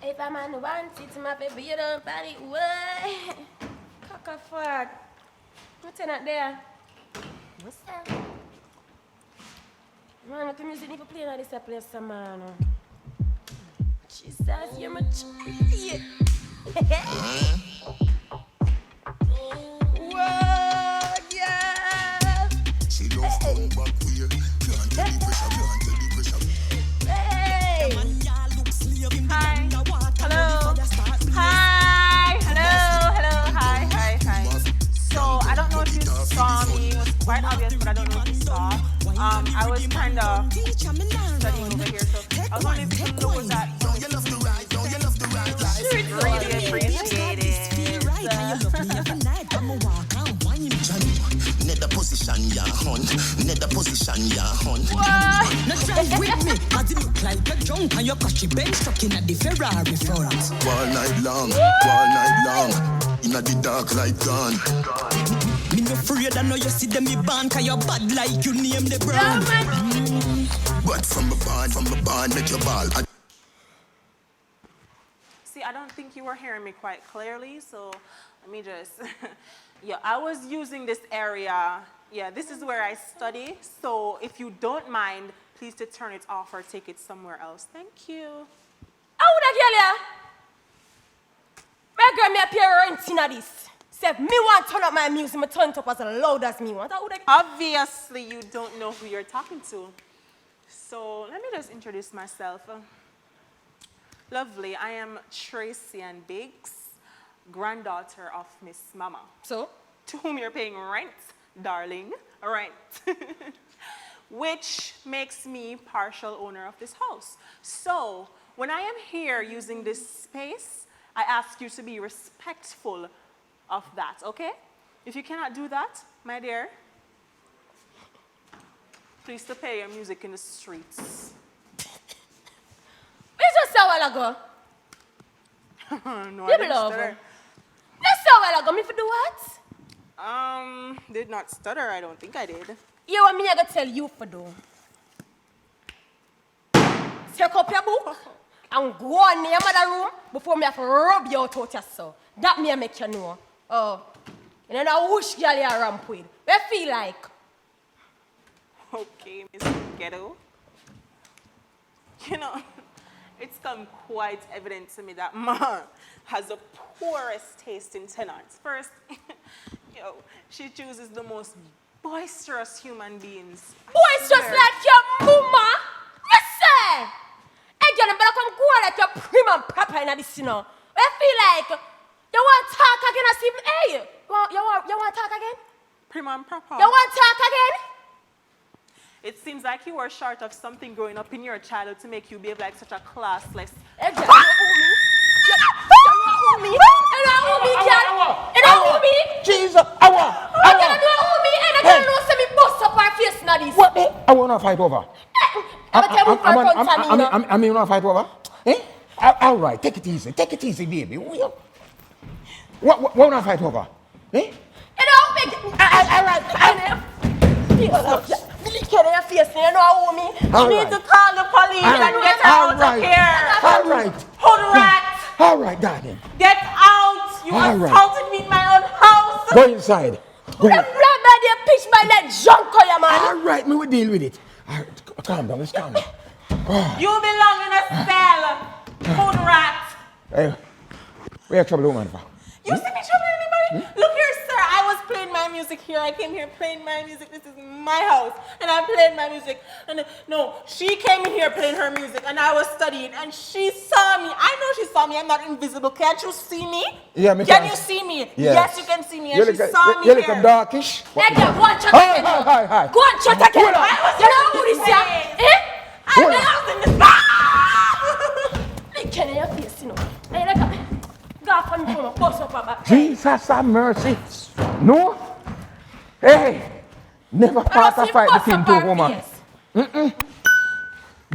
If I'm on one seat, my baby, you don't find it. Way. Cockaford. What's in that there? What's that? Man, the music need to play in this place, man. Jesus, you're much. Yeah. Whoa, yeah. She don't come back here. Can't tell the pressure, can't tell the pressure. Hey. Hi. Hello. Hi. Hello. Hi. So I don't know if you saw me. It was quite obvious, but I don't know if you saw. I was kind of studying over here, so I was wondering if you know that. Don't you love the ride? Don't you love the ride? Really appreciate it. Nether position, ya hunt. Nether position, ya hunt. Not drive with me, as it look like you're drunk and you're cushy bench stuck in at the Ferrari front. All night long. In the dark light gone. Me no afraid I know you see them me band, cause you're bad like you name the brand. But from the barn, make your ball. See, I don't think you were hearing me quite clearly, so let me just... Yeah, I was using this area. Yeah, this is where I study. So if you don't mind, please to turn it off or take it somewhere else. Thank you. How would I get ya? Me appear in this. Say, me want to turn up my music, me turn it up as loud as me want. Obviously, you don't know who you're talking to. So let me just introduce myself. Lovely, I am Tracey and Biggs, granddaughter of Miss Mama. So? To whom you're paying rent, darling, rent. Which makes me partial owner of this house. So, when I am here using this space, I ask you to be respectful of that, okay? If you cannot do that, my dear, please to play your music in the streets. What you just said a while ago? No, I didn't stutter. Just said a while ago, me for do what? Did not stutter, I don't think I did. You want me to tell you for do? Take up your book and go on in your mother room before me have to rub you out yourself. That me make you know. Oh, you know which gyal you ramp with? What you feel like? Okay, Mr. Ghetto. You know, it's come quite evident to me that Ma has the poorest taste in tenants. First, she chooses the most boisterous human beings. Boisterous like your mama? Listen! Hey, girl, you better come go like your prim and proper in this, you know. I feel like you want to talk again as if, hey, you want to talk again? Prim and proper. You want to talk again? It seems like you were short of something growing up in your childhood to make you behave like such a classless. Hey, girl, you know me, girl. You know me. Jesus, I want. You know me, and I don't know say me bust up our face now this. What? I want to fight over. I mean, want to fight over? Eh? All right, take it easy, baby. What want to fight over? Eh? You know me. All right. You know me. You need to call the police and get out of here. All right. Hold the rat. All right, darling. Get out. You assaulted me in my own house. Go inside. Go inside. Pitch by that junk on your man. All right, me will deal with it. All right, calm down, let's calm down. You belong in a cell. Hold the rat. Hey, where you trouble woman for? You see me troubling anybody? Look here, sir. I was playing my music here. I came here playing my music. This is my house. And I played my music. And no, she came in here playing her music. And I was studying. And she saw me. I know she saw me. I'm not invisible. Can't you see me? Yeah, can you see me? Yeah. Yes, you can see me. And she saw me you here. look darkish. Hey, go and shut again. Hi. Go and shut again. You know who this is? Eh? I'm the house in this. Look at your face, you know. Hey, look at me. Jesus have mercy. No. Hey, never part a fight between two women.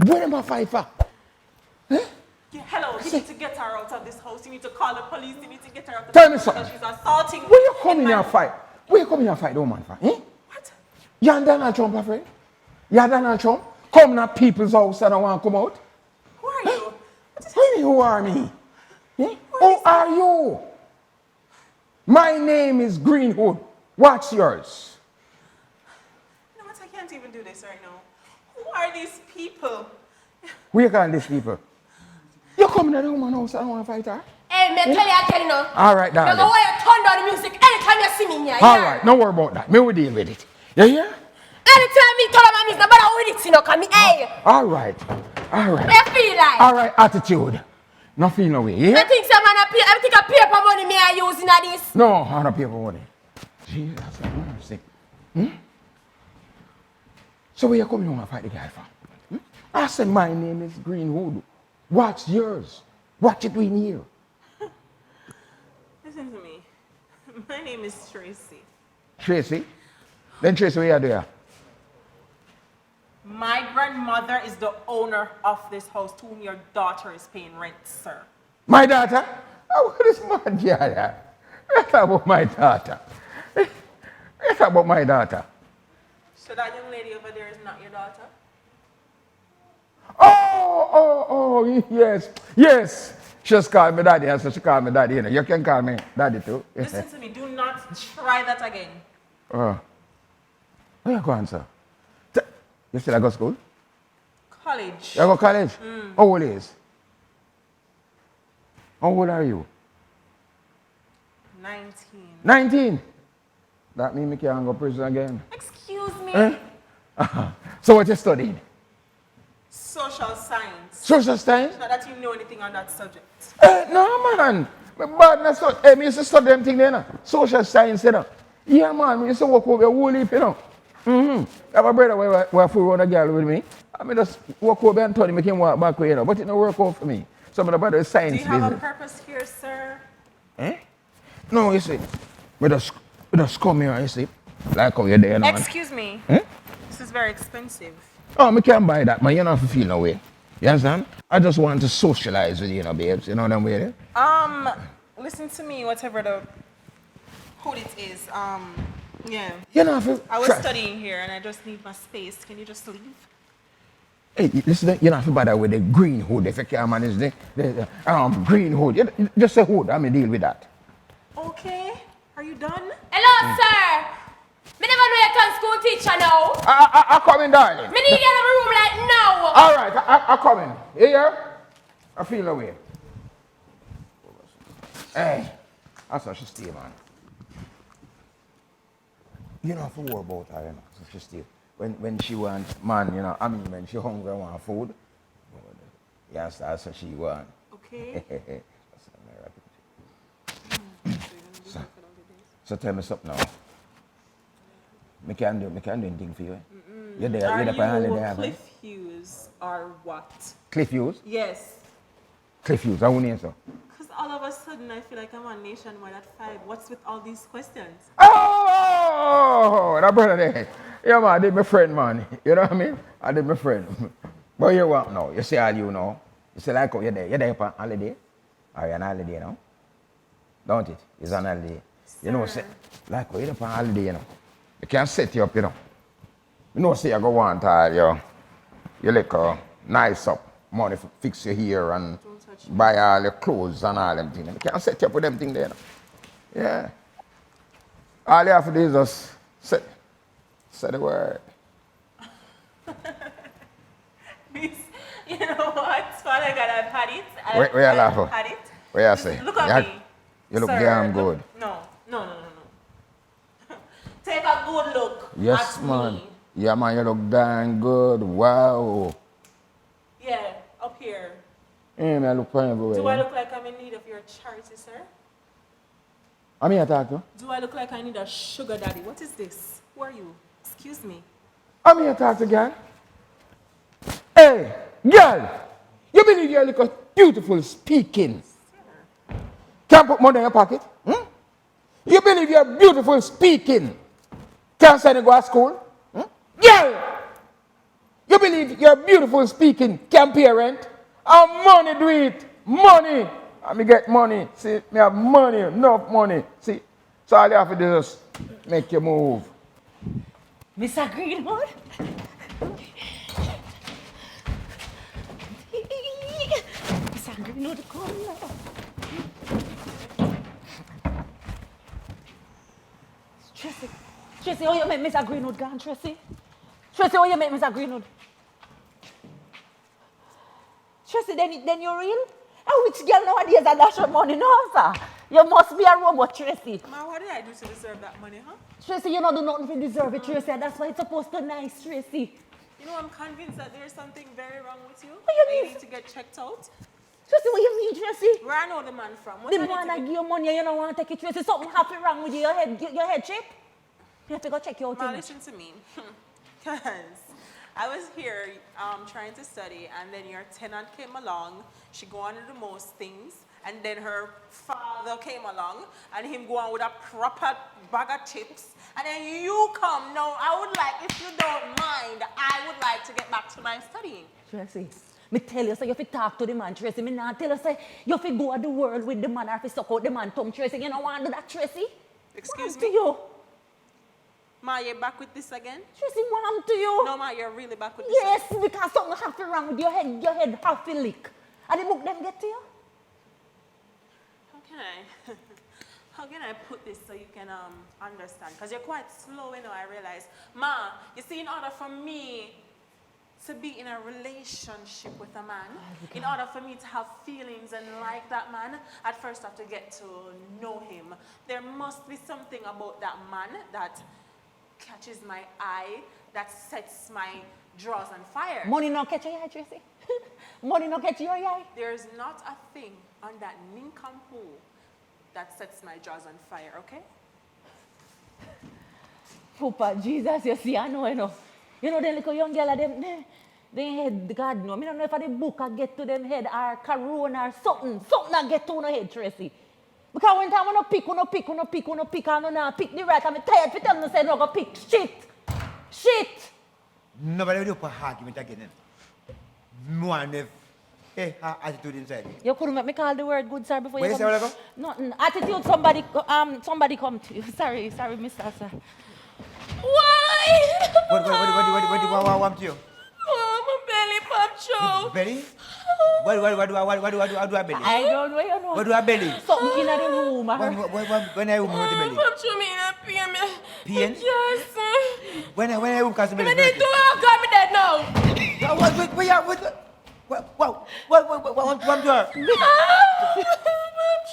What am I fight for? Yeah, hello, you need to get her out of this house. You need to call the police. You need to get her out of Tell me this something. house. She's assaulting. Where you coming here fight? Where you coming here fight, woman for? Eh? What? You and Donald Trump, my friend? You and Donald Trump? Come to people's house and I want to come out? Who are you? Who are me? Who are you? My name is Greenwood. What's yours? You know what? I can't even do this right now. Who are these people? Who you call these people? You coming to the woman house and want to fight her? Hey, me tell you, no. All right, darling. You go where you turn down the music anytime you see me in here. All right, don't worry about that. Me will deal with it. You hear? Anytime me turn on my music, nobody with it, you know, cause me, hey. All right. All right. What you feel like? All right, attitude. No feel no way. Yeah? I think some man everything a paper money me I using at this. No, I don't pay for money. Jesus, have mercy. So where you coming home and fight the guy for? I said my name is Greenwood. What's yours? What you doing here? Listen to me. My name is Tracey. Tracey? Then Tracey, what you do here? My grandmother is the owner of this house to whom your daughter is paying rent, sir. My daughter? Oh, what is my daughter? Let's talk about my daughter. Let's talk about my daughter. So that young lady over there is not your daughter? Oh, yes. She just called me daddy, and so she called me daddy. You know, you can call me daddy too. Listen to me. Do not try that again. Where you going, sir? You still go to school? College. You go to college? How old is? How old are you? 19. 19. That means I can't go to prison again. Excuse me. So what you studying? Social science. Social science? Not that you know anything on that subject. No, man. I used to study them things there, no? Social science, you know. Yeah, man. I used to work over a whole heap, you know. I have a brother who flew around a girl with me. I mean, just walk over and told him he can walk back, you know. But it don't work out for me. Some of the brother is science Do you have business. a purpose here, sir? No, you see. We just come here, you see. Like how you're there now. Excuse me. This is very expensive. Oh, I can't buy that, man. You don't have to feel no way. You understand? I just want to socialize with you, you know, babes. You know what I'm with? Listen to me, whatever the who it is. Yeah. You know, if I was studying here and I just need my space. Can you just leave? Hey, listen, you don't have to bother with the green hood. If you can't manage the green hood, you just say hood. I'm going to deal with that. Okay. Are you done? Hello, sir. Me never know you can school teacher now. I come in, darling. Me need you in my room like now. All right, I come in. You hear? I feel no way. Hey, that's how she stay, man. You don't have to worry about her, you know. So she stay. When she wants man, you know, I mean, when she hungry and want food, yes, that's what she want. Okay. So tell me something now. Me can do anything for you. You're there, Are you're you Cliff Hughes or what? Cliff Hughes? Yes. Cliff Hughes, I won't answer. Because all of a sudden I feel like I'm on Nationwide at 5. What's with all these questions? Oh, that brother there. Yeah, man, I did my friend, man. You know what I mean? I did my friend. But you what now? You see all you know. You see like, oh, you're there for holiday? Are you on holiday now? Don't it? It's on holiday. Sir. You know, say, like, oh, you're there for holiday, you know. You can't set you up, you know. You know, say you go want you look nice up, money for fix your hair and buy all your clothes and all them things. You can't set you up with them things there, you know. Yeah. All you have to do is just say the word. You know what? Father God, I've had it. Where you laughing? Had it. Where you say? Look at me. You look Sir, damn good. No. Take a good look Yes, at man. me. Yeah, man, you look damn good. Wow. Yeah, up here. Yeah, man, I look fine everywhere. Do I look like I'm in need of your charity, sir? I'm here to talk to you. Do I look like I need a sugar daddy? What is this? Who are you? Excuse me. I'm here to talk to girl. Hey, girl, you believe you look beautiful speaking? Can't put money in your pocket? You believe you're beautiful speaking? Can't send you go to school? Girl, you believe you're beautiful speaking? Can't pay rent? And money do it. Money. And me get money. See, me have money, enough money. See, so all you have to do is make you move. Mr. Greenwood? Mr. Greenwood, come now. Tracey, how you make Mr. Greenwood gone, Tracey? Tracey, how you make Mr. Greenwood? Tracey, then you real? And which girl nowadays that dash your money, no, sir? You must be a robot, Tracey. Ma, what did I do to deserve that money, huh? Tracey, you don't do nothing to deserve it, Tracey. That's why it's supposed to nice, Tracey. You know, I'm convinced that there's something very wrong with you. What you That mean? you need to get checked out. Tracey, what you mean, Tracey? Where I know the man from. What The I need man to that be- give you money and you don't want to take it, Tracey. Something happen wrong with you. Your head chip. You have to go check your Ma, thing. listen to me. Because I was here trying to study, and then your tenant came along. She go on to do most things. And then her father came along, and him go on with a proper bag of chips. And then you come. Now, I would like, if you don't mind, I would like to get back to my studying. Tracey, me tell you, so you have to talk to the man, Tracey. Me not tell you, say, you have to go at the world with the man or if you suck out the man tongue, Tracey. You don't want to do that, Tracey? Excuse Want me? to you. Ma, you're back with this again? Tracey, want to you. No, Ma, you're really back with this Yes, because something happen wrong with your head. Your head half a lick. And the book them get to you? How can I put this so you can understand? Because you're quite slow, you know, I realize. Ma, you see, in order for me to be in a relationship with a man, in order for me to have feelings and like that man, I'd first have to get to know him. There must be something about that man that catches my eye, that sets my drawers on fire. Money not catch your eye, Tracey. Money not catch your eye. There's not a thing on that nincompoop that sets my jaws on fire, okay? Papa, Jesus, you see, I know, you know. You know, them little young girl, them head, God know. I don't know if the book I get to them head or corona or something. Something I get to on head, Tracey. Because when time I pick, and I don't pick the right, I'm tired to tell them, say, no, go pick shit. Nobody will do for argument again. One if attitude inside me. You couldn't make me call the word good, sir, before What you you say, come. whatever? Nothing. Attitude, somebody come to you. Sorry, Mr. Sir. Why? What do I want to you? Oh, my belly pop show. Belly? What do I belly? I don't know, you know. What do I belly? Something in the room. When I move the belly? Pop show me in a pain. Pain? Yes. When I move the belly? I need to walk on me dead now. What do I? Pop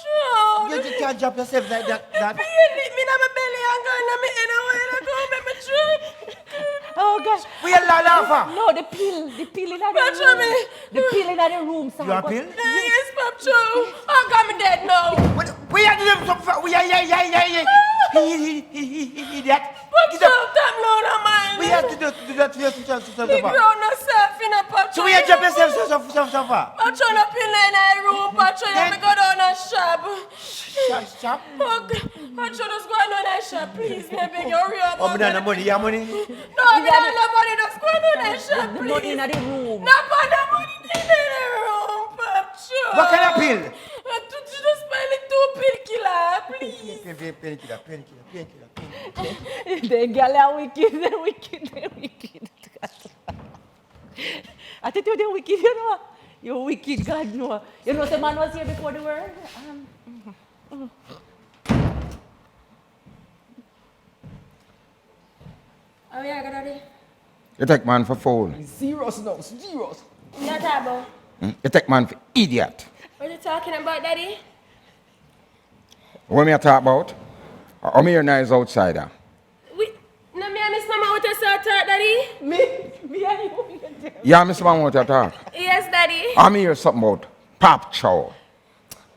show. You can't drop yourself like that. Me in my belly and go in my head and when I go make me trip. Oh, gosh. We are laughing. No, the pill in the Pop show room. me. The pill in the room, sir. You are pill? Yes, Pop show. I got me dead now. We are doing something. We are he that. Pop show, time low on mine. We have to do that to yourself. The ground yourself in a pop show. So we are drop yourself so far. Pop show no pill in a room. Pop show, you have to go down a shop. Stop. Okay. Pop show, just go down a shop, please. Me beg you, hurry up. Oh, me don't have money. You have money? No, me don't have money. Just go down a shop, The please. money in the room. No, but the money in the room, Pop show. What kind of pill? Just buy like 2 pill killer, please. Painkiller. The girl are wicked. Attitude, they're wicked, you know. You're wicked, God know. You know the man was here before the word? Oh, yeah, Daddy. You take man for fool. Zeros now, zeros. Yeah, Tabo. You take man for idiot. What are you talking about, Daddy? What me I talk about? Or me a nice outsider? No, me and Miss Mama, what you say, Daddy? Me and you. Yeah, Mr. Man, what you talk? Yes, Daddy. I'm here something about pop chow.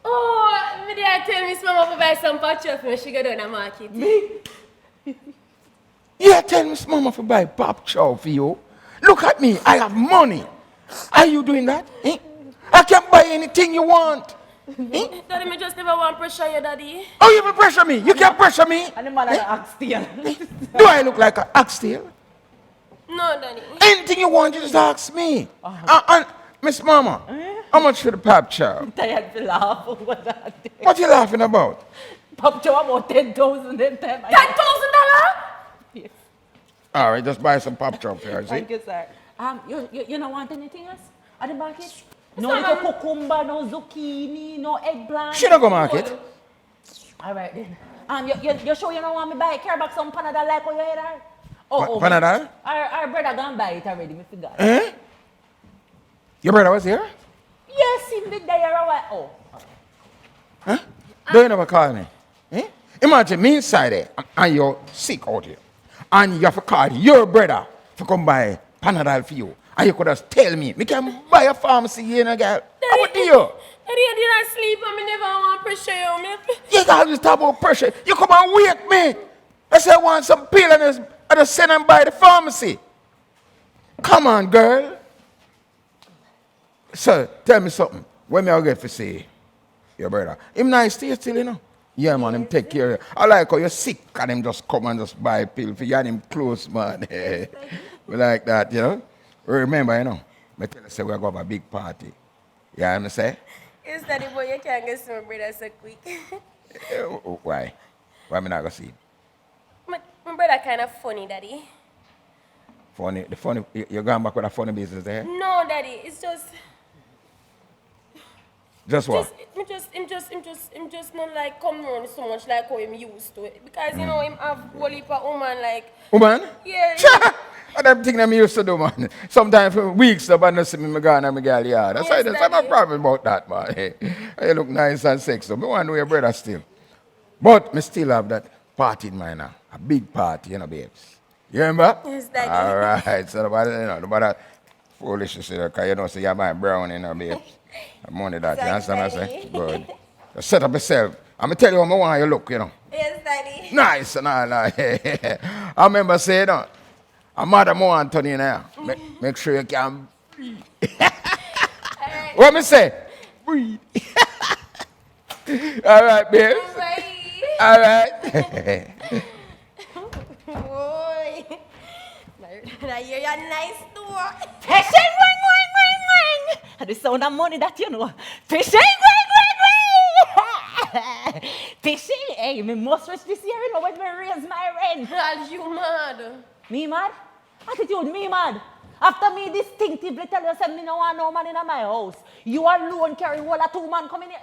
Oh, me did I tell Miss Mama to buy some patch for me, she go down the market. Yeah, tell Miss Mama to buy pop chow for you. Look at me, I have money. Are you doing that? Eh? I can buy anything you want. Eh? Daddy, me just never want to pressure you, Daddy. Oh, you will pressure me? You can't pressure me? And the man had an axe steel. Do I look like an oxtail? No, Daddy. Anything you want, you just ask me. And Miss Mama, how much for the pop chow? Tired to laugh over that. What you laughing about? Pop chow about 10,000 then time. $10,000? Yes. All right, just buy some pop chow for her, see? Thank you, sir. You don't want anything else at the market? No little cucumber, no zucchini, no eggplant. She don't go market. All right then. You sure you don't want me buy care back some Panadol like how you head her? Panadol? Our brother gone buy it already, me forgot. Eh? Your brother was here? Yes, him did there a while. Oh. Huh? Don't you never call me? Eh? Imagine me inside there and you're sick out here. And you have to call your brother to come buy Panadol for you. And you could just tell me can buy a pharmacy here, girl. How would you? Daddy, I didn't sleep and me never want pressure you, me. You can't just talk about pressure. You come and wake me. I say I want some pill and I just send them by the pharmacy. Come on, girl. So, tell me something. When me I get to see your brother? Him nice to you still, you know? Yeah, man, him take care of you. I like how you're sick and him just come and just buy a pill for you and him close, man. We like that, you know? Remember, you know, I tell you, say we're going to have a big party. You understand? Yes, Daddy, but you can't get some brother so quick. Why? Why am I not going to see him? My brother kind of funny, Daddy. Funny? The funny? You're going back with a funny business there? No, Daddy, it's just... Just what? Him just not like come round so much like how him used to it. Because, you know, him have whole heap of woman like... Woman? Yeah. What them thing them used to do, man. Sometimes for weeks, the man see me go and my girl yard. That's why there's no problem about that, man. Hey, you look nice and sexy. I want to know your brother still. But me still have that party in mind now. A big party, you know, babes. You remember? Yes, Daddy. All right. So nobody foolishness, because you know, say you're my brown, you know, babes. Money that, you understand what I say? Good. Just set up yourself. I'm going to tell you how I want you look, you know. Yes, Daddy. Nice and all that. I remember saying, a mother more Anthony now. Make sure you can breathe. Right. What me say? Breathe. All right, babe. All right. Boy. Now you're nice too. Fishing, ring, ring, ring, ring. And the sound of money that you know. Fishing, ring, ring, ring. Fishing, hey, me must reach this year, you know, when me raise my rent. Girl, you mad. Me mad? Attitude, me mad. After me distinctively tell you, say me no want no man in my house. You alone carry all a 2 man coming in. No.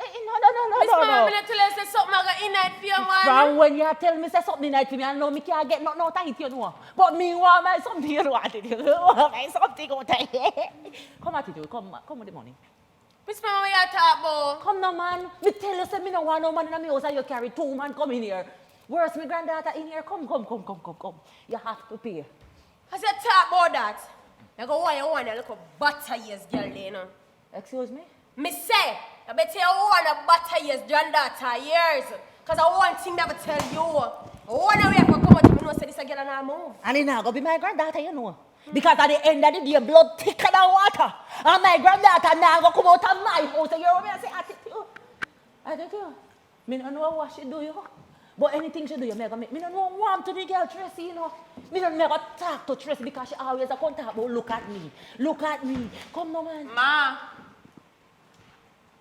Miss Mama, I'm tell you say something I got in night for you, man. From when you tell me say something night for me, I know me can't get nothing out of it, you know. But me want my something, you know, attitude. Want my something out of it. Come, attitude, come with the money. Miss Mama, what you talk about? Come now, man. Me tell you, say me no want no man in my house and you carry 2 man come in here. Where's my granddaughter in here? Come. You have to pay. As you talk about that, you go want a little butter years girl there, you know. Excuse me? Me say, I bet you want a butter years granddaughter years. Because I want thing never tell you. I want to wait for come out to me know say this a girl and I move. And it now go be my granddaughter, you know. Because at the end of the day, blood thicker than water. And my granddaughter now go come out of my house and you know me and say, attitude. Me don't know what she do, you know. But anything she do, you make me don't know warm to the girl Tracey, you know. Me don't never talk to Tracey because she always a contact about look at me. Come no man. Ma,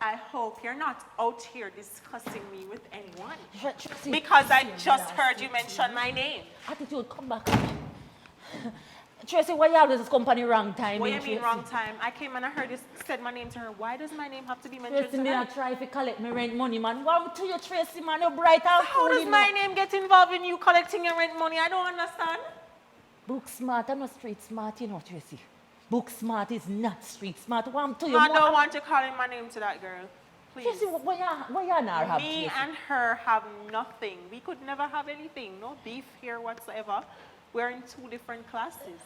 I hope you're not out here discussing me with anyone. Tracey. Because I just heard you mention my name. Attitude, come back. Tracey, why you always company wrong time? What do you mean wrong time? I came and I heard you said my name to her. Why does my name have to be mentioned Tracey, to me her? I try to collect my rent money, man. What to you, Tracey, man? You're bright and How does my name get involved in you collecting your rent money? I don't understand. Book smart and not street smart, you know, Tracey. Book smart is not street smart. What to you? I don't want you calling my name to that girl. Please. Tracey, what you not have, Me Tracey? and her have nothing. We could never have anything. No beef here whatsoever. We're in 2 different classes.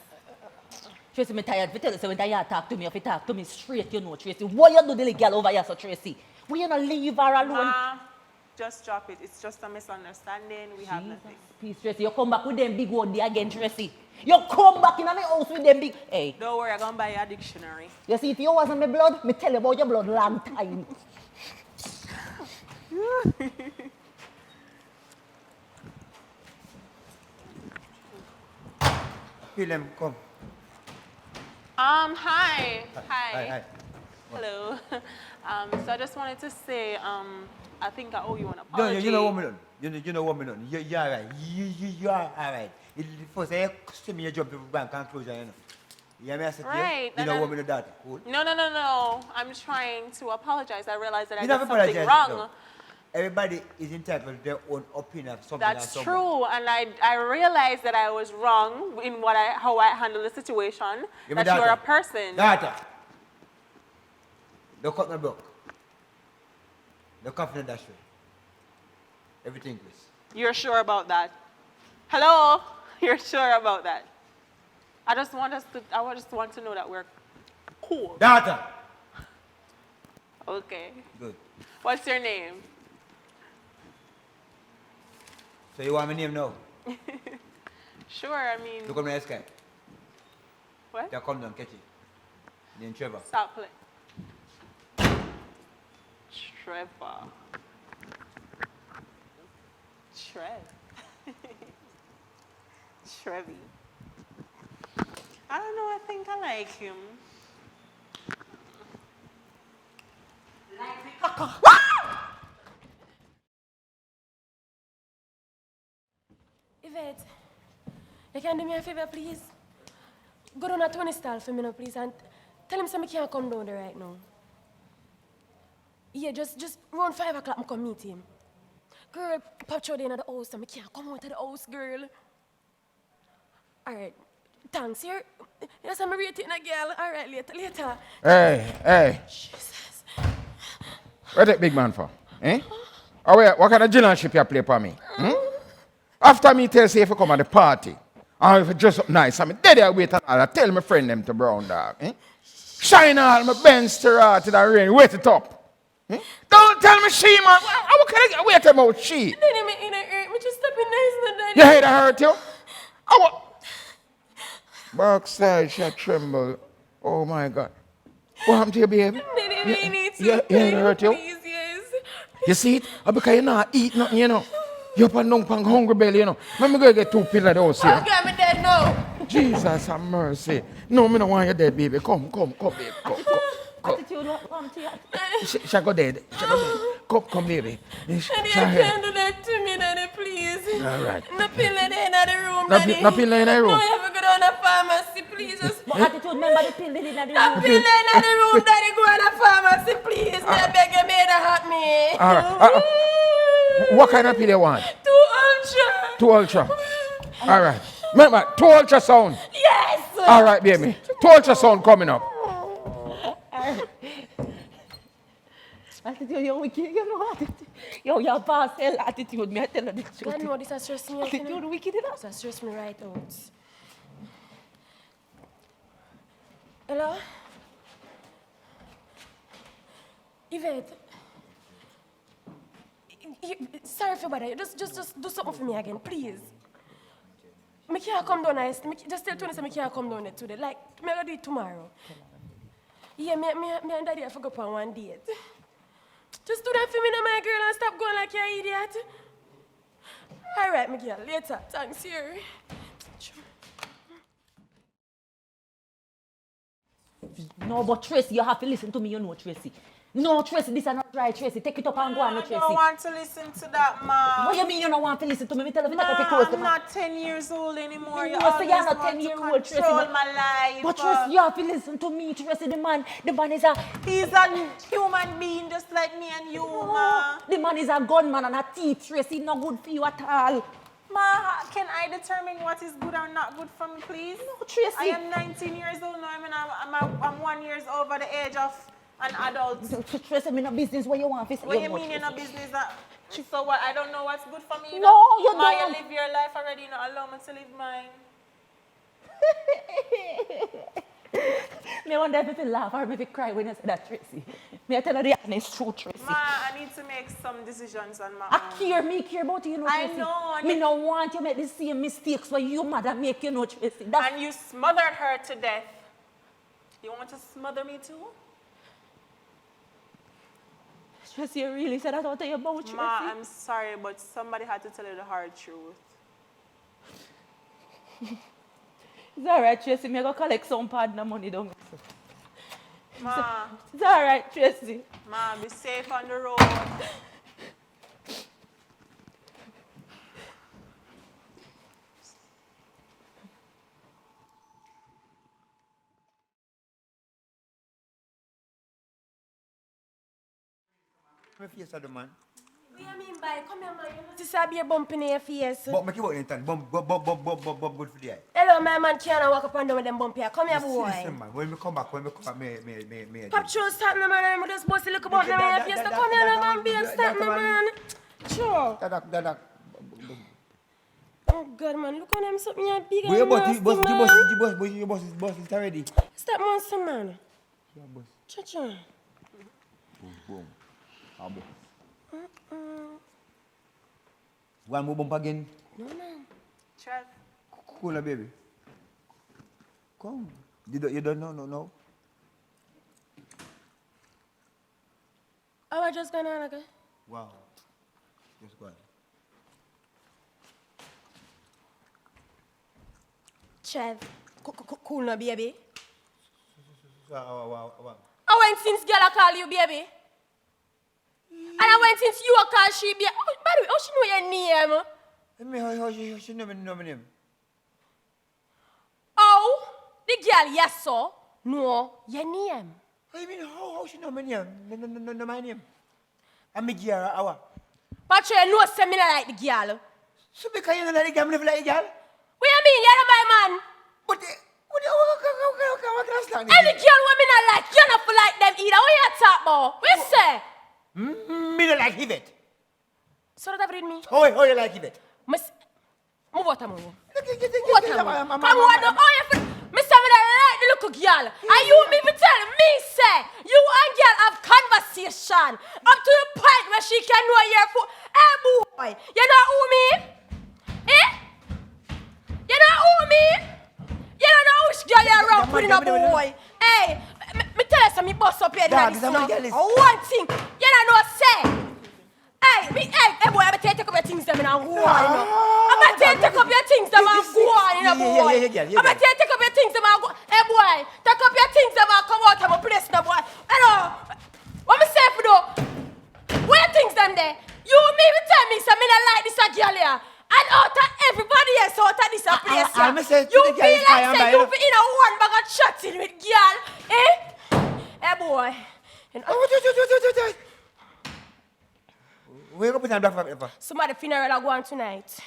Tracey, me tired. If you tell you, so when you talk to me, if you talk to me straight, you know, Tracey. What you do the little girl over here, so Tracey? Will you not leave her alone? Ma, just drop it. It's just a misunderstanding. We have nothing. Please, Tracey, you come back with them big word there again, Tracey. You come back in my house with them big... Hey. Don't worry, I'm going to buy a dictionary. You see, if you wasn't my blood, me tell you about your blood long time. Willem, come. Hi. Hi. Hello. So I just wanted to say, I think I owe you an No, apology. you know what me done. You know what me done. You're all right. You are all right. First, I see me jump to the bank and close, you know. You hear me? I said, Right. you know what me done that. Cool. No. I'm trying to apologize. I realized that I You did never something apologize, wrong. no. everybody is entitled to their own opinion of something. That's true, and I realized that I was wrong in how I handled the situation. Give me that you're data. a person. Data. Don't cut my block. Don't cough in the industry. Everything, please. You're sure about that? Hello? You're sure about that? I just want to know that we're cool. Data. Okay. Good. What's your name? So you want my name now? Sure, I mean... Look at my sky. What? They'll come down, catch it. Name Trevor. Stop playing. Trevor. Trevi. I don't know, I think I like him. Yvette, you can do me a favor, please? Go down to Tony stall for me now, please, and tell him I can't come down there right now. Yeah, just around 5 o'clock, I come meet him. Girl, pop through there in the house, and I can't come out of the house, girl. All right, thanks, here. Yes, I'm rating a girl. All right, later. Hey. Jesus. What that big man for? Eh? Oh, wait, what kind of generalship you play for me? After me tell say if you come at the party, or if you dress up nice, I'm dead there wait and all, I tell my friend them to brown dog. Shine all my Benz to the rain, wait it up. Don't tell me she, man. How can I get wait about she? Daddy, me in hurt me. Just stop it nice, Daddy. Your head hurt you? Backside, she tremble. Oh my God. What happened to you, baby? Daddy, me need to Your head hurt you? please, yes. You see it? Because you not eat nothing, you know. You're up and down pang hungry belly, you know. Let me go get 2 pills of those here. Oh, God, me dead now. Jesus have mercy. No, me don't want you dead, baby. Come, baby. Come. Attitude, what come to you? She go dead. Come, baby. Daddy, I can't do that to me, Daddy, please. All right. No pill in the room, Daddy. No pill in the room? No, you have to go down to the pharmacy, please. But attitude, remember the pill in the room. No pill in the room, Daddy. Go to the pharmacy, please. I beg you, may that hurt me. All right. What kind of pill you want? 2 ultra. 2 ultra. All right. Remember, 2 ultrasound. Yes. All right, baby. 2 ultrasound coming up. Attitude, you're wicked, you know attitude. You're past hell attitude, me I tell you the truth. God know this has stressed me out. Attitude wicked enough. This has stressed me right out. Hello? Yvette. Sorry for bother you. Just do something for me again, please. I can't come down. Just tell Tony I can't come down there today. Like, I'm going to do it tomorrow. Yeah, me and Daddy have to go on one date. Just do that for me now, my girl, and stop going like you're an idiot. All right, my girl. Later. Thanks, here. No, but Tracey, you have to listen to me, you know, Tracey. No, Tracey, this is not right, Tracey. Take it up and go on, Tracey. I don't want to listen to that, Mom. What do you mean you don't want to listen to me? Me tell you, Ma, take it close to I'm me. not 10 years old anymore. You No, so always you're not want 10 to years old, Tracey. control my life. But Tracey, you have to listen to me, Tracey. The man is a... He's a human being just like me and you, Ma. The man is a gunman and a thief, Tracey. Not good for you at all. Ma, can I determine what is good or not good for me, please? No, Tracey. I am 19 years old now. I'm 1 year over the age of an adult. Tracey, me no business what you want to say. What do you mean you're no business? So what, I don't know what's good for me? No, you Ma, don't. you live your life already. You know, allow me to live mine. Me wonder if you laugh or if you cry when you say that, Tracey. Me I tell you the honest truth, Tracey. Ma, I need to make some decisions on my own. Me care about you, know, I Tracey. know, Me no want you make the same mistakes where your mother make, you know, Tracey. And you smothered her to death. You want to smother me too? Tracey, you really said that out of your mouth, Tracey? Ma, I'm sorry, but somebody had to tell you the hard truth. It's all right, Tracey. Me go collect some partner money down. Ma, It's all right, Tracey. Ma, be safe on the road. My face of the man. you mean by come here, man? You notice I be a bump in your face. But make you work in time. Bump good for the eye. Hello, my man can't walk up and down with them bump here. Come here, boy. Listen, man. When we come back, me. Pop, true, stop me, man. I'm just supposed to look about me in your face. Come here, no, man. Be a stop me, man. True. Dadak. Oh, God, man. Look on them something you're big Boy, and nasty, man. your boss is already. Stop, man, some man. Your boss. Cha-cha. Boom. One more bump again. No, man. Trev. Cool, baby. Come. You don't know, no. Oh, I just gone on, okay? Wow. Just go on. Trev. Cool, no, baby. Wow. I went since girl I call you, baby. And I went since you a call she, baby. Oh, by the way, how she know your name? How she know my name? Oh, the girl, yes, sir. No, your name. What do you mean, how she know my name? No, my name. I'm a girl, our. But you know me not like the girl. So because you know like the girl, never like the girl? What you mean? You're not my man. But what can I stand? Any girl what me not like, you not for like them either. What you talk about? What you say? Me not like Yvette. So that read me? How you like Yvette? Move out of me. What Come on, me say me not like the little girl. And you me tell me say, you and girl have conversation up to the point where she can know your foot. Hey boy, you know who me? Eh? You know who me? You don't know which girl you're around putting up, boy. Hey, me tell you something, me bust up here this now. One thing, you don't know say. Hey, boy, I'm going to take up your things them and I'm going, I'm going to take up your things them and going, boy. I'm going to take up your things them and go. Hey, boy, take up your things them and come out of my place now, boy. Hello, what me say for though? What you things them there? You me tell me say me not like this a girl here. And out of everybody else out of this place, you feel like say you be in a one bag of chatting with girl, eh? Hey, boy. Where you put on black paper? Somebody funeral are going tonight.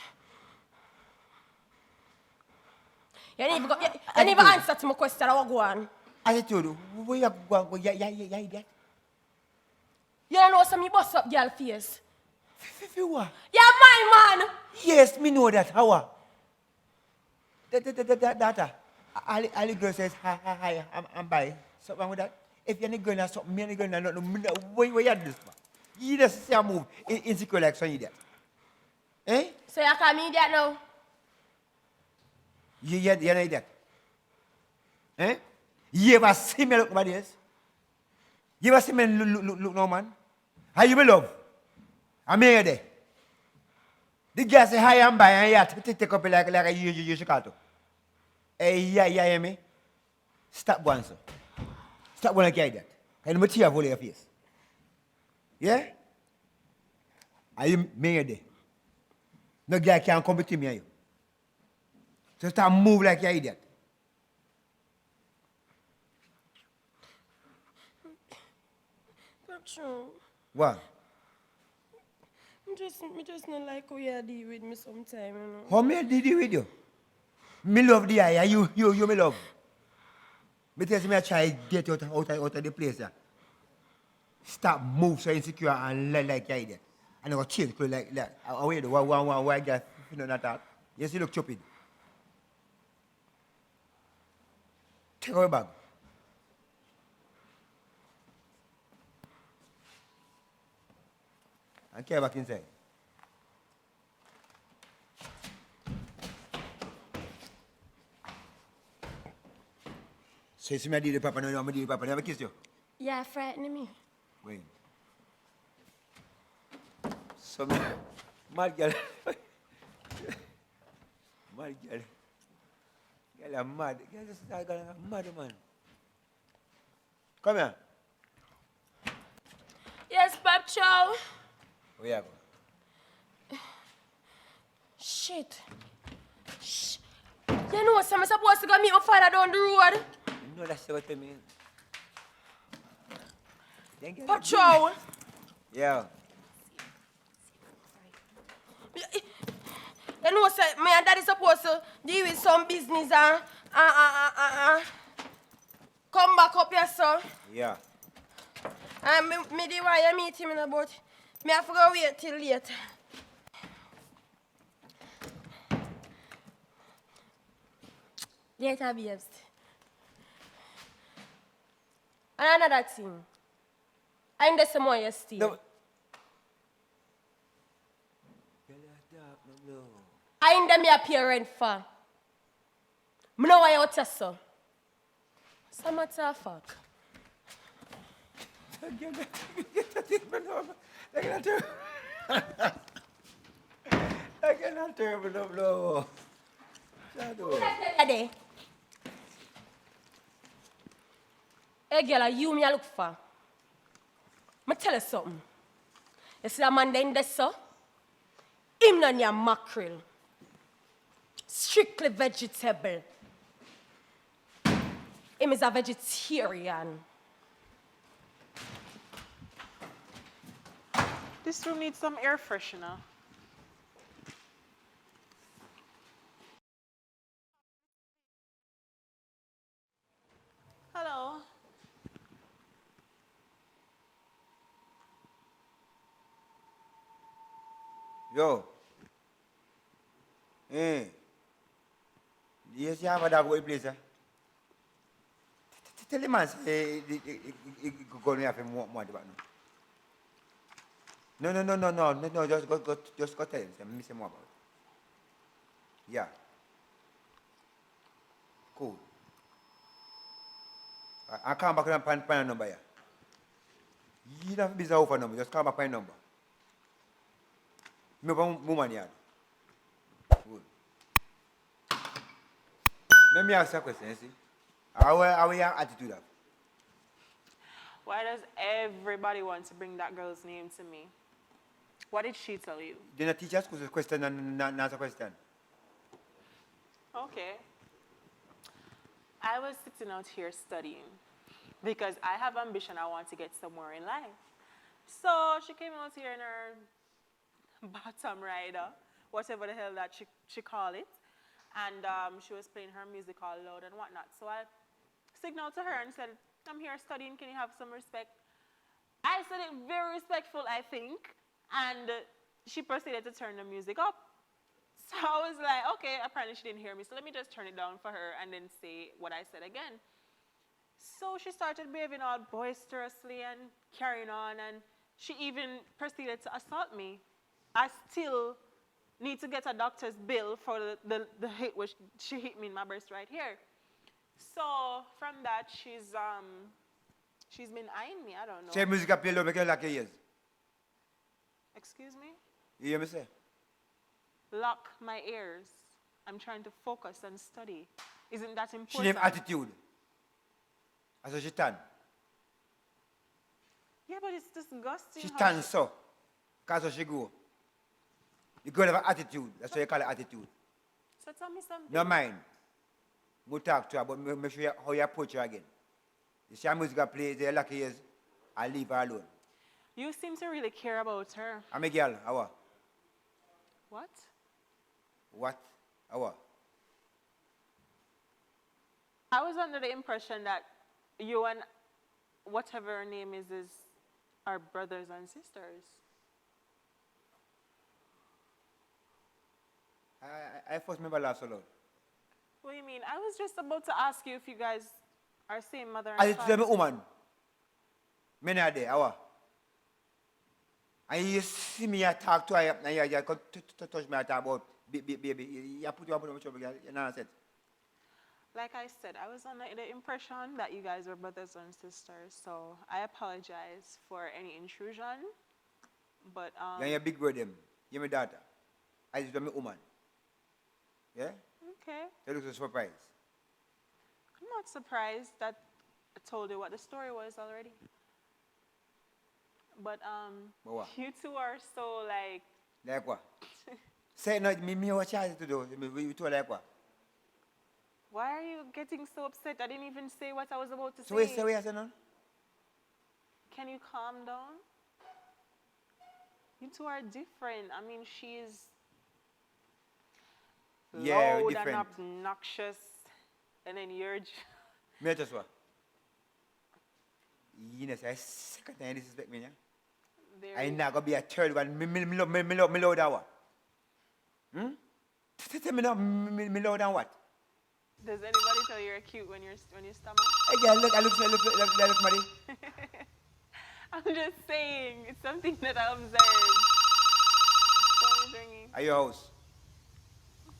You never answer to my question. I will go on. Attitude, where you go? Yeah, idiot. You don't know some you bust up girl face. What? Yeah, my man. Yes, me know that. How? That. Ali girl says, hi, I'm by. Something wrong with that? If you're not going to something, me going to not know where you do this, man. You just see a move insecure like some idiot. Eh? So you call me idiot now? You're not idiot. Eh? You ever see me look like this? You ever see me look no man? How you be love? I'm here there. The girl say hi, I'm by, and you have to take up like a you should call to. Hey, yeah, hear me? Stop one, sir. Stop one like that. Can you tear your face? Yeah? Are you married? No girl can come between me and you. So start move like you're idiot. That's true. What? Me just not like how you deal with me sometime, you know. How me deal with you? Me love the eye, you me love. Me tell you, me try to get out of the place. Yeah. Stop move so insecure and like you're idiot. And I go change like that. Away the why guy you know that. Yes, you look stupid. Take away bag. And carry back inside. So you see me do the papa, no, I'm going to do the papa. Never kiss you? Yeah, frightening me. Wait. So me, mad girl. Mad girl. Girl, I'm mad. Girl, just start going mad, man. Come here. Yes, Pop Chow. Where you go? Shit. Shh. You know, so I'm supposed to go meet my father down the road. You know that's what I mean. Pop Chow. Yeah. You know, say, me and daddy supposed to deal with some business come back up here, sir. Yeah. And me the why you meet him in about. Me have to go wait till later. Later, babes. And another thing. I need some more yesterday. No. I need me a parent for. Me know why you tell so. So matter of fact. I cannot turn it up, no. Shadow. Daddy. Hey, girl, you me a look for. Me tell you something. You see that man there in there, so? Him not your mackerel. Strictly vegetable. Him is a vegetarian. This room needs some air freshener. Hello. Yo. Hey. Yes, you have a dog place, eh? Tell the man, say, he go and have him more about no, just go tell him, say, me say more about it. Yeah. Cool. I come back and find a number here. You don't have to be so for number, just come back and find a number. Me want woman here. Good. Let me ask you a question, see? How are your attitude up? Why does everybody want to bring that girl's name to me? What did she tell you? Did the teacher ask a question and not answer a question? Okay. I was sitting out here studying because I have ambition. I want to get somewhere in life. So she came out here in her bottom rider, whatever the hell that she called it. And she was playing her music all loud and whatnot. So I signaled to her and said, I'm here studying, can you have some respect? I said it very respectful, I think. And she proceeded to turn the music up. So I was like, okay, apparently she didn't hear me. So let me just turn it down for her and then say what I said again. So she started behaving all boisterously and carrying on. And she even proceeded to assault me. I still need to get a doctor's bill for the hit which she hit me in my breast right here. So from that, she's been eyeing me. I don't know. Say music up here, make it like years. Excuse me? You hear me say? Lock my ears. I'm trying to focus and study. Isn't that important? She name attitude. That's what she stand. Yeah, but it's disgusting. She how stand so. That's how she go. You girl have an attitude. That's why you call it attitude. So tell me something. No mind. We'll talk to her, but make sure how you approach her again. You see her music plays, they're lucky years, I leave her alone. You seem to really care about her. I'm a girl, how? What? What? How? I was under the impression that you and whatever her name is are brothers and sisters. I first remember laugh so loud. What do you mean? I was just about to ask you if you guys are same mother and I father. tell me woman. Many are there, how? And you see me, I talk to her, and you touch me, I talk about baby. You put you up on the trouble, you know what I said? Like I said, I was under the impression that you guys were brothers and sisters, so I apologize for any intrusion. But You're a big brother, you're my daughter. I just me woman. Yeah? okay. You look so surprised. I'm not surprised that I told you what the story was already. But what? you two are so like. Like what? Say no, me what you to do. You two like what? Why are you getting so upset? I didn't even say what I was about to So say. say what you say now? Can you calm down? You two are different. I mean, she's Yeah, loud different. and obnoxious, and then you're Me just what? You know, say, second time disrespect me, yeah? very. I'm not going to be a third one. Me low than what? Tell me now, me low than what? Does anybody tell you're cute when you stammer? Hey, girl, look, Maddie. I'm just saying, it's something that I observed. Phone is ringing. At your house. I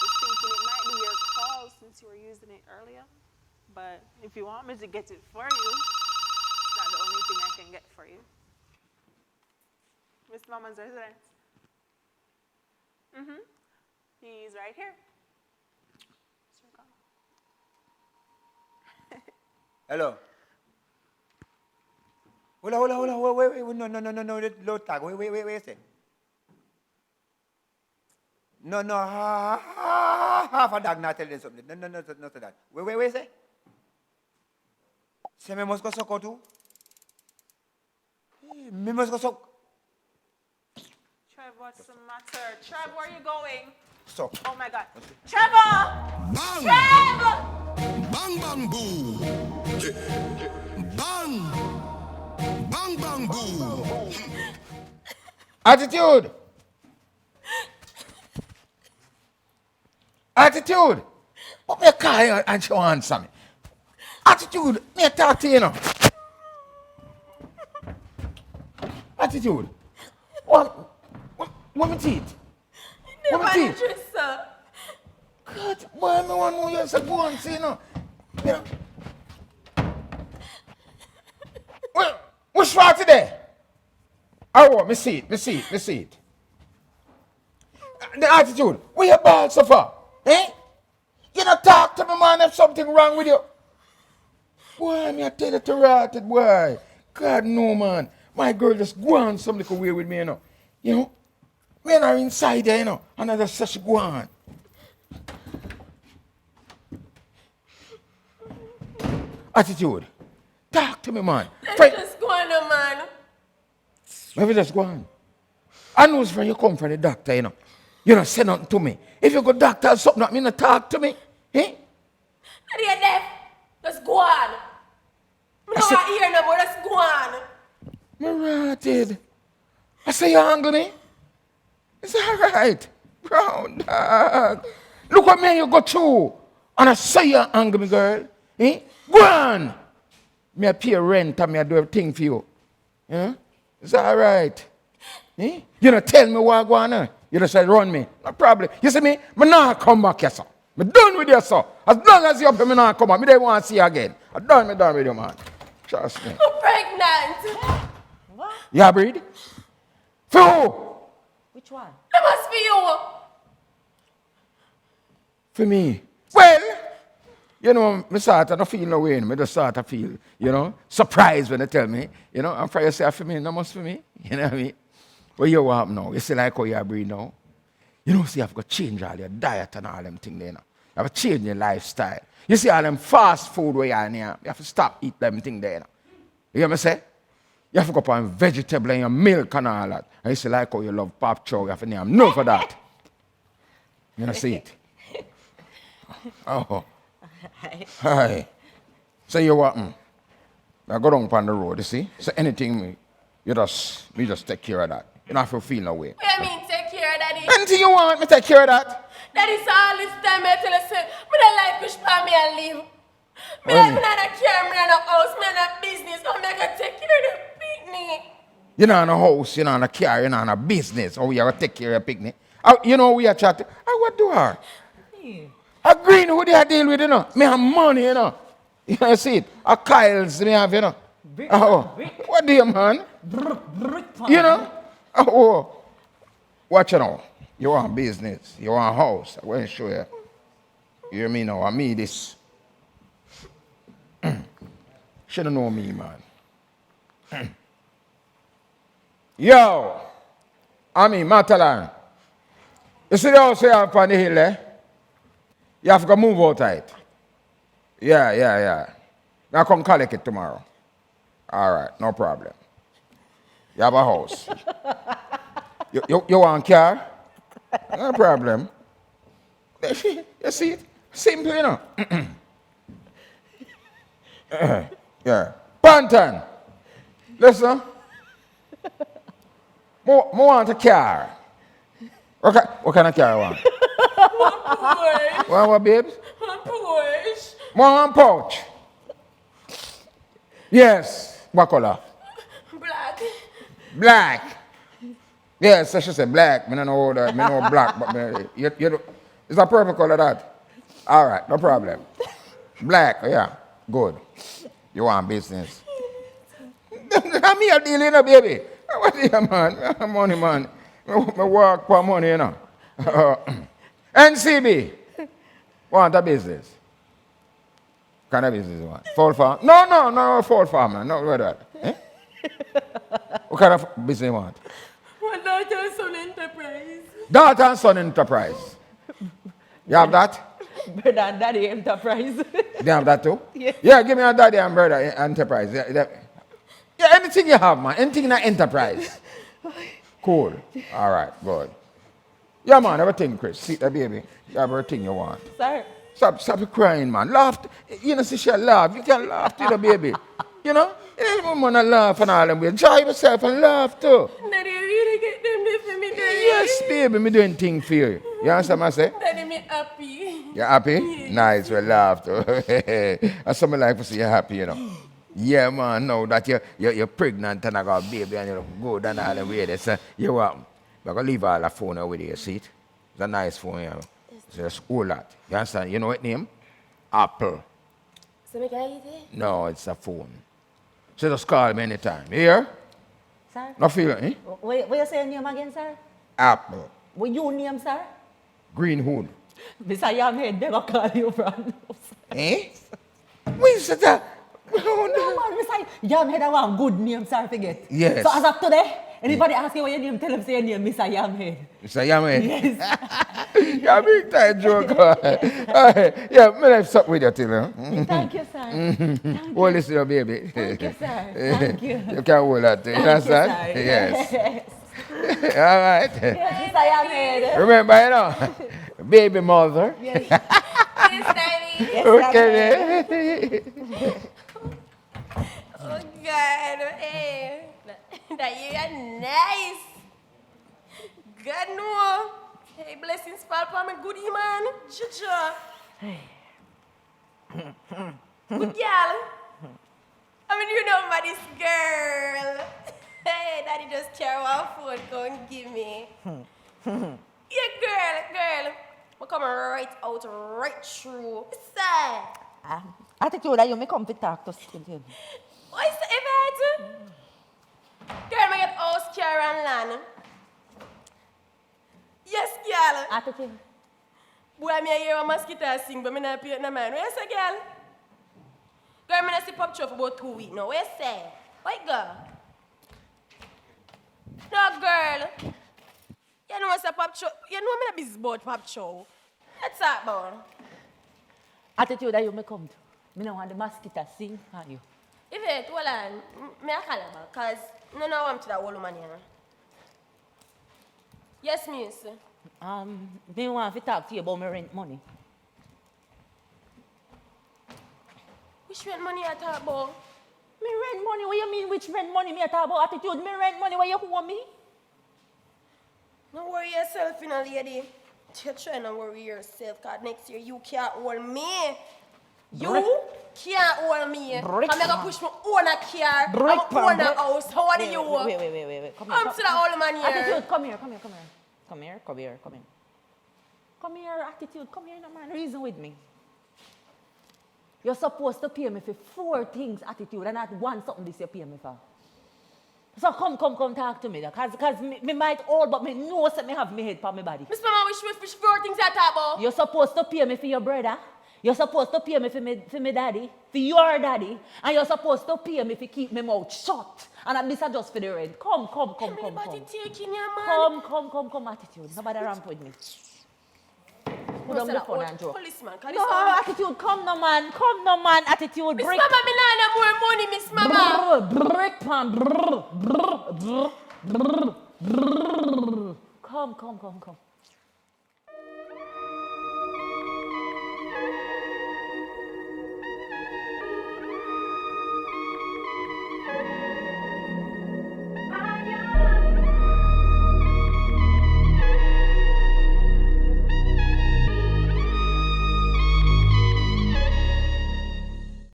was thinking it might be your call since you were using it earlier. But if you want me to get it for you, it's not the only thing I can get for you. Miss Mama's residence. He's right here. Hello. Hold on, wait, no, low tag, wait, a sec. No, half a dog not telling something. No, not that. Wait, say. Say me must go suck too. Me must go suck. Trev, what's the matter? Trev, where are you going? Suck. Oh my God. Trevor! Bang! Trev! Bang bang boo! Bang! Bang bang boo! Attitude. Attitude. What me call you and she answer me? Attitude. Me talk to you now. Attitude. What me teeth? What me teeth? Sir. God, boy, me want to know you say go and say no. You know. Well, what's wrong today? Oh, me see it. The attitude. Where your balls so far? Eh? You don't talk to me, man, if something wrong with you. Boy, me I tell you to rat it, boy. God, no, man. My girl just go on some little way with me, you know. You know? Men are inside there, you know. And I just say she go on. Attitude. Talk to me, man. Just go on, man. Maybe just go on. I know it's when you come from the doctor, you know. You don't say nothing to me. If you go doctor or something, you don't talk to me. Eh? Are you deaf? Just go on. I don't hear no more. Just go on. Me ratted. I say you angle me. It's all right. Brown dog. Look what me you go through. And I say you angle me, girl. Eh? Go on. Me I pay rent and me I do everything for you. Yeah? It's all right. Eh? You don't tell me what I go on. You just say run me. No problem. You see me? Me not come back here, sir. Me done with you, sir. As long as you up here, me not come back. Me don't want to see you again. I'm done with you, man. Trust me. I'm pregnant. What? You breed? For who? Which one? It must be you. For me. Well, you know, I start to feel no way. I just start to feel, you know, surprised when they tell me, you know, I'm afraid to say for me, no must for me. You know what I mean? What you want now? You see like how you breathe now? You know, see, you have got to change all your diet and all them things there now. You have to change your lifestyle. You see all them fast food where you are in here, you have to stop eat them things there now. You hear me say? You have to go up on vegetable and your milk and all that. And you see like how you love pop chow, you have to name no for that. You don't see it? Oh. Hi. So you what? I go down on the road, you see? So anything, we just take care of that. You don't have to feel no way. What do you mean take care of daddy? Anything you want, me take care of that. Daddy saw all this time I tell you, say, I don't like push for me and leave. Me not care, me not house, me not business, so me gonna take care of the picnic. You're not in a house, you're not in a car, you're not in a business. Oh, you have to take care of your picnic. You know, we are chatting. What do I? A Greenwood I deal with, you know. Me have money, you know. You see it? A Kyle's me have, you know. What do you, man? You know? Oh, watch it now. You want business, you want a house. I'm going to show you. You hear me now? I mean this. Shouldn't know me, man. Yo, I mean, Matalan. You see the house you have on the hill, eh? You have to move out of it. Yeah. Now come collect it tomorrow. All right, no problem. You have a house. you want a car? No problem. You see it? Simple, you know. Yeah. Pantan. Listen. More want a car. What kind of car you want? Porsche. What, babes? Porsche. More one pouch. Yes. What color? Black. Black. Yes, I should say black. I don't know that. I know black, but it's a purple color that. All right, no problem. Black, yeah, good. You want business? I'm here dealing, baby. What is it, man? Money, man. I work for money, you know. NCB, want a business? What kind of business you want? Full farm? No, full farm, man. No, what that? Eh? What kind of business you want? My daughter and son enterprise. Daughter and son enterprise. You have that? Brother and daddy enterprise. They have that too? Yes. Yeah, give me a daddy and brother enterprise. Yeah, anything you have, man. Anything in an enterprise. Cool. All right, good. Yeah, man, everything, Chris. See the baby. You have everything you want. Sir. Stop crying, man. Laugh. You know, see, she laugh. You can laugh to the baby. You know? You don't want to laugh and all them way. Enjoy yourself and laugh too. Daddy, you really get them there for me, Daddy? Yes, baby, me doing things for you. You understand what I say? Daddy, me happy. You happy? Yes. Nice, we laugh too. That's something like to see you happy, you know. Yeah, man, now that you're pregnant and I got a baby and you look good and all the way there, so you what? I'm going to leave all the phone over there, see it? It's a nice phone, you know. So just hold that. You understand? You know what name? Apple. So me can eat it? No, it's a phone. So just call me anytime. You hear? Sir. No feel it, eh? What you say your name again, sir? Apple. What you name, sir? Greenwood. Mr. Yamhead never call you from. Eh? Where's that? Oh, No, man, Mr. Yamhead have one good name, sir, forget. Yes. So as of today, anybody ask you what your name, tell them say your name, Mr. Yamhead. Mr. Yaman. Yes. You're a big time joker. Yeah, me have something with you, till you. Thank you, sir. Thank you. Hold this to your baby. Thank you, sir. Thank you. You can hold that. You Thank understand? you, sir. Yes. All right. Yes, Mr. Yamhead. Remember, you know, baby mother. Yes, Daddy. Yes, Okay. Oh, God. Hey. That you are nice. God, no. Hey, blessings fall upon me. Good, man. Chucha. Good girl. I mean, you know about this girl. Hey, Daddy just carry one phone, go and give me. Yeah, girl. I'm coming right out, right through. Say. Attitude that you may come to talk to Skits. What's the event? Girl, I get house, car, and land. Yes, girl. Attitude. Boy, I hear a mosquito sing, but I don't pay it no mind. Where you say, girl? Girl, I see pop show for about 2 weeks now. Where you say? Where you go? No, girl. You know what's a pop show? You know I'm not busy about pop show. Let's talk about. Attitude that you may come to. I don't want the mosquito sing for you. If it, hold on. Me a call her, because no I'm to that old woman here. Yes, miss. Me want to talk to you about my rent money. Which rent money you talk about? Me rent money? What you mean which rent money me talk about? Attitude, me rent money what you owe me? Don't worry yourself, you know, lady. You're trying to worry yourself, because next year you can't hold me. You can't hold me. I'm going to push my own car. I'm going to own a house. How are you? Wait. Come I'm to the old man here. Attitude, come here. Come here, attitude. Come here, no man. Reason with me. You're supposed to pay me for 4 things, attitude, and not one something this you pay me for. So come talk to me. Because me might old, but me know that me have me head for my body. Miss Mama, which 4 things you talk about? You're supposed to pay me for your brother. You're supposed to pay me for my daddy, for your daddy, and you're supposed to pay me for keep my mouth shut. And this is just for the rent. Come. Everybody taking your man. Come, attitude. Nobody ramp with me. Put on the phone and joke. Policeman, No, attitude, come no man, attitude. Miss Break. Mama, me not more money, Miss Mama. Break pan. Come.